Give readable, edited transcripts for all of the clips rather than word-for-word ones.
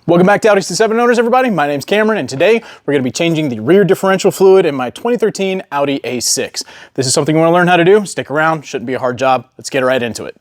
Welcome back to Audi SQ5 owners, everybody. My name's Cameron, and today we're going to be changing the rear differential fluid in my 2013 Audi A6. This is something you want to learn how to do. Stick around, shouldn't be a hard job. Let's get right into it.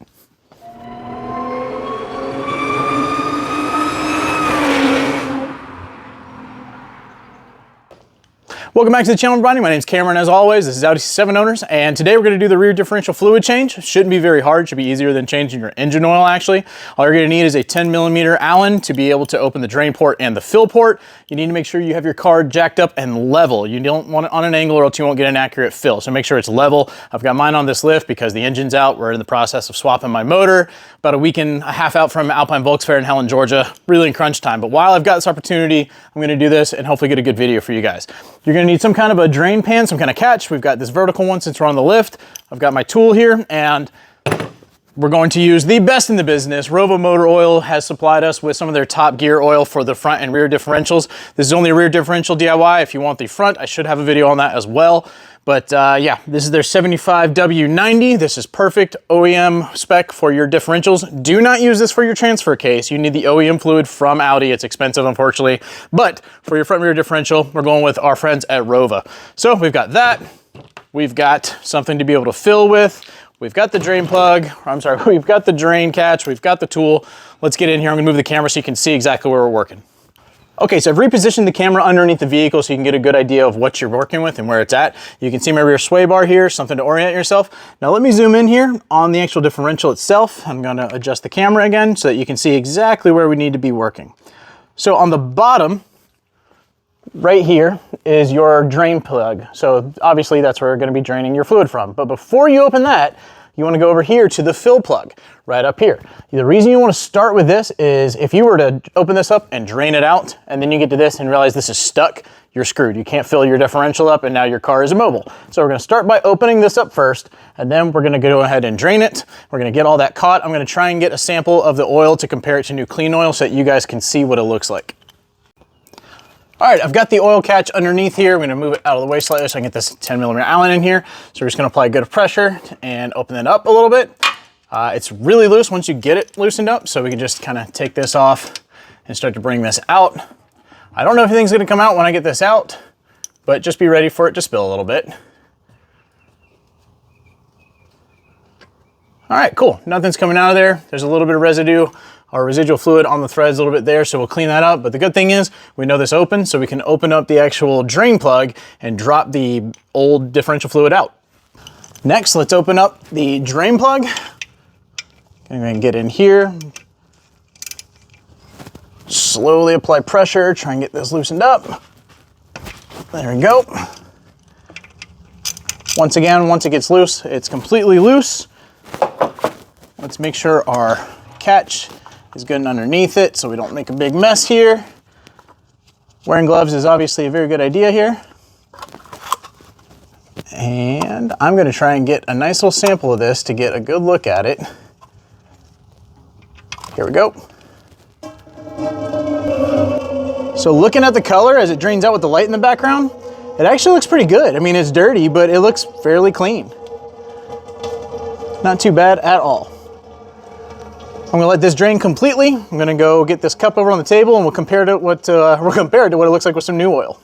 Welcome back to the channel, everybody. My name's Cameron, as always. This is Audi SQ5 owners, and today we're going to do the rear differential fluid change. Shouldn't be very hard. Should be easier than changing your engine oil, actually. All you're going to need is a 10mm Allen to be able to open the drain port and the fill port. You need to make sure you have your car jacked up and level. You don't want it on an angle or else you won't get an accurate fill. So make sure it's level. I've got mine on this lift because the engine's out. We're in the process of swapping my motor. About a week and a half out from Alpine Volks Fair in Helen, Georgia. Really in crunch time. But while I've got this opportunity, I'm going to do this and hopefully get a good video for you guys. You're going to need some kind of a drain pan, some kind of catch. We've got this vertical one since we're on the lift. I've got my tool here, and we're going to use the best in the business. Rovo Motor Oil has supplied us with some of their top gear oil for the front and rear differentials. This is only a rear differential DIY. If you want the front, I should have a video on that as well. But yeah, this is their 75W90. This is perfect OEM spec for your differentials. Do not use this for your transfer case. You need the OEM fluid from Audi. It's expensive, unfortunately. But for your front rear differential, we're going with our friends at Rovo. So we've got that. We've got something to be able to fill with. We've got the drain plug. I'm sorry, we've got the drain catch. We've got the tool. Let's get in here. I'm gonna move the camera so you can see exactly where we're working. Okay, so I've repositioned the camera underneath the vehicle so you can get a good idea of what you're working with and where it's at. You can see my rear sway bar here, something to orient yourself. Now let me zoom in here on the actual differential itself. I'm gonna adjust the camera again so that you can see exactly where we need to be working. So on the bottom, right here is your drain plug. So obviously that's where you're gonna be draining your fluid from. But before you open that, you wanna go over here to the fill plug, right up here. The reason you wanna start with this is if you were to open this up and drain it out, and then you get to this and realize this is stuck, you're screwed. You can't fill your differential up and now your car is immobile. So we're gonna start by opening this up first, and then we're gonna go ahead and drain it. We're gonna get all that caught. I'm gonna try and get a sample of the oil to compare it to new clean oil so that you guys can see what it looks like. All right, I've got the oil catch underneath here. I'm gonna move it out of the way slightly so I can get this 10mm Allen in here. So we're just gonna apply good pressure and open it up a little bit. It's really loose once you get it loosened up, so we can just kind of take this off and start to bring this out. I don't know if anything's gonna come out when I get this out, but just be ready for it to spill a little bit. All right, cool, nothing's coming out of there. There's a little bit of residue or residual fluid on the threads a little bit there, so we'll clean that up. But the good thing is we know this opens, so we can open up the actual drain plug and drop the old differential fluid out. Next, let's open up the drain plug. And get in here. Slowly apply pressure, try and get this loosened up. There we go. Once again, once it gets loose, it's completely loose. Let's make sure our catch is good and underneath it so we don't make a big mess here. Wearing gloves is obviously a very good idea here. And I'm gonna try and get a nice little sample of this to get a good look at it. Here we go. So looking at the color as it drains out with the light in the background, it actually looks pretty good. I mean, it's dirty, but it looks fairly clean. Not too bad at all. I'm gonna let this drain completely. I'm gonna go get this cup over on the table and we'll compare it to what it looks like with some new oil.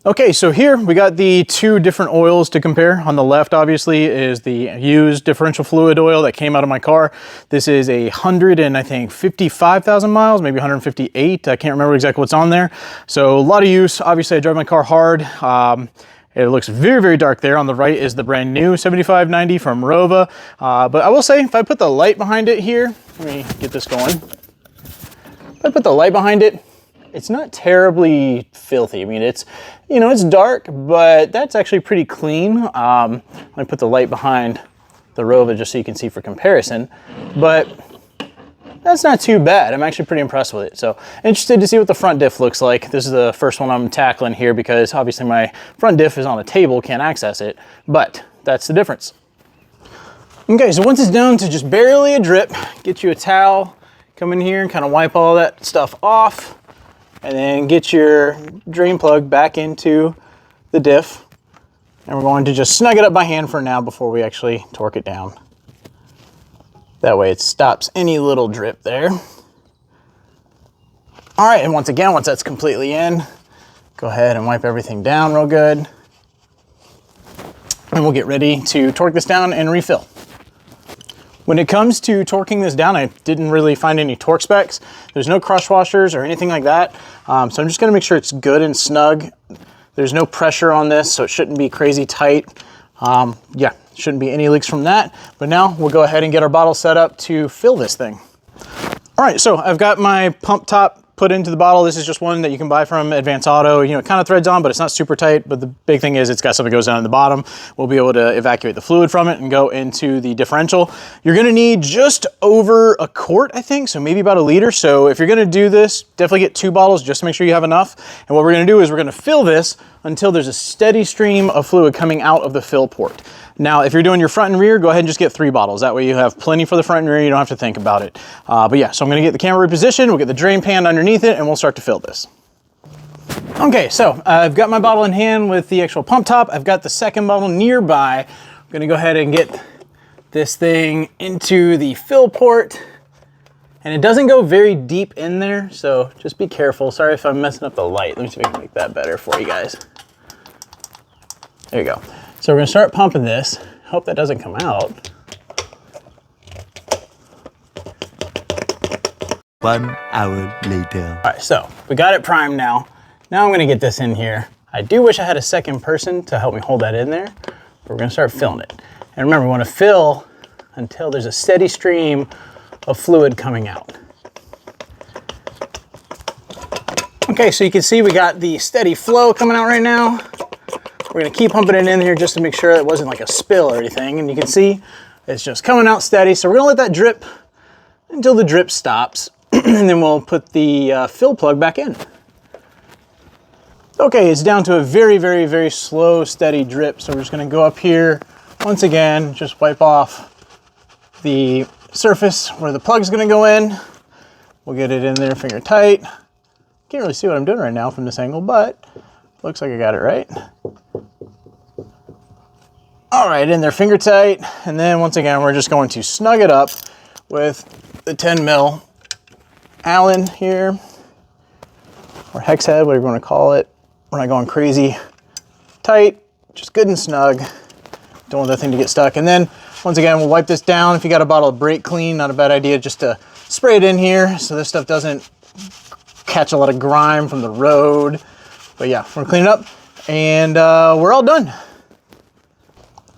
Okay, so here we got the two different oils to compare. On the left, obviously, is the used differential fluid oil that came out of my car. This is 55,000 miles, maybe 158. I can't remember exactly what's on there. So a lot of use. Obviously, I drive my car hard. It looks very, very dark there. On the right is the brand new 7590 from Rovo. But I will say, if I put the light behind it here, let me get this going. If I put the light behind it, it's not terribly filthy. I mean, it's, you know, it's dark, but that's actually pretty clean. Let me put the light behind the Rovo just so you can see for comparison. But that's not too bad. I'm actually pretty impressed with it. So interested to see what the front diff looks like. This is the first one I'm tackling here because obviously my front diff is on a table, can't access it, but that's the difference. Okay, so once it's down to just barely a drip, get you a towel, come in here and kind of wipe all that stuff off, and then get your drain plug back into the diff. And we're going to just snug it up by hand for now before we actually torque it down. That way it stops any little drip there. All right, and once again, once that's completely in, go ahead and wipe everything down real good. And we'll get ready to torque this down and refill. When it comes to torquing this down, I didn't really find any torque specs. There's no crush washers or anything like that. So I'm just gonna make sure it's good and snug. There's no pressure on this, so it shouldn't be crazy tight. Yeah, shouldn't be any leaks from that. But now we'll go ahead and get our bottle set up to fill this thing. All right, so I've got my pump top put into the bottle. This is just one that you can buy from Advance Auto. You know, it kind of threads on, but it's not super tight. But the big thing is it's got something that goes down at the bottom. We'll be able to evacuate the fluid from it and go into the differential. You're gonna need just over a quart, I think, so maybe about a liter. So if you're gonna do this, definitely get 2 bottles just to make sure you have enough. And what we're gonna do is we're gonna fill this until there's a steady stream of fluid coming out of the fill port. Now, if you're doing your front and rear, go ahead and just get 3 bottles. That way you have plenty for the front and rear, you don't have to think about it. But yeah, so I'm gonna get the camera repositioned, we'll get the drain pan underneath it, and we'll start to fill this. Okay, so I've got my bottle in hand with the actual pump top. I've got the second bottle nearby. I'm gonna go ahead and get this thing into the fill port. And it doesn't go very deep in there, so just be careful. Sorry if I'm messing up the light. Let me see if I can make that better for you guys. There you go. So we're gonna start pumping this. Hope that doesn't come out. 1 hour later. All right, so we got it primed now. Now I'm gonna get this in here. I do wish I had a second person to help me hold that in there, but we're gonna start filling it. And remember, we wanna fill until there's a steady stream of fluid coming out. Okay, so you can see we got the steady flow coming out right now. We're gonna keep pumping it in here just to make sure it wasn't like a spill or anything. And you can see it's just coming out steady. So we're gonna let that drip until the drip stops. And then we'll put the fill plug back in. Okay, it's down to a very, very, very slow, steady drip. So we're just gonna go up here. Once again, just wipe off the surface where the plug's gonna go in. We'll get it in there finger tight. Can't really see what I'm doing right now from this angle, but looks like I got it right. All right, in there finger tight. And then once again, we're just going to snug it up with the 10 mil Allen here, or hex head, whatever you want to call it. We're not going crazy tight, just good and snug. Don't want that thing to get stuck. And then once again, we'll wipe this down. If you got a bottle of brake clean, not a bad idea just to spray it in here so this stuff doesn't catch a lot of grime from the road. But yeah, we're gonna clean it up and we're all done.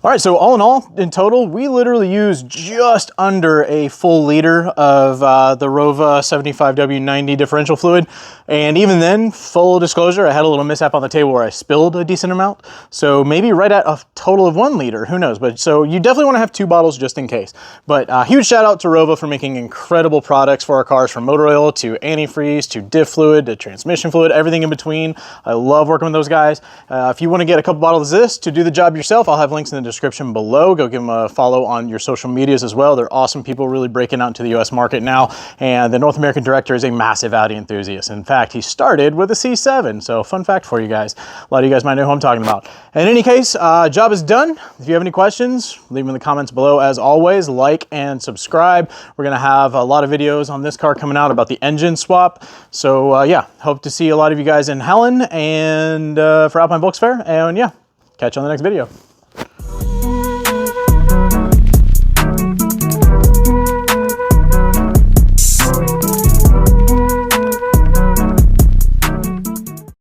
All right, so all in all, in total, we literally used just under a full liter of the Rova 75W90 differential fluid. And even then, full disclosure, I had a little mishap on the table where I spilled a decent amount. So maybe right at a total of 1 liter, who knows? But so you definitely wanna have 2 bottles just in case. But huge shout out to Rova for making incredible products for our cars, from motor oil to antifreeze to diff fluid to transmission fluid, everything in between. I love working with those guys. If you wanna get a couple bottles of this to do the job yourself, I'll have links in the description below. Go give them a follow on your social medias as well. They're awesome people, really breaking out into the US market now. And the North American director is a massive Audi enthusiast. In fact, he started with a C7. So fun fact for you guys. A lot of you guys might know who I'm talking about. In any case, job is done. If you have any questions, leave them in the comments below. As always, like and subscribe. We're gonna have a lot of videos on this car coming out about the engine swap. So yeah, hope to see a lot of you guys in Helen and for Alpine Bulks Fair. And yeah, catch you on the next video.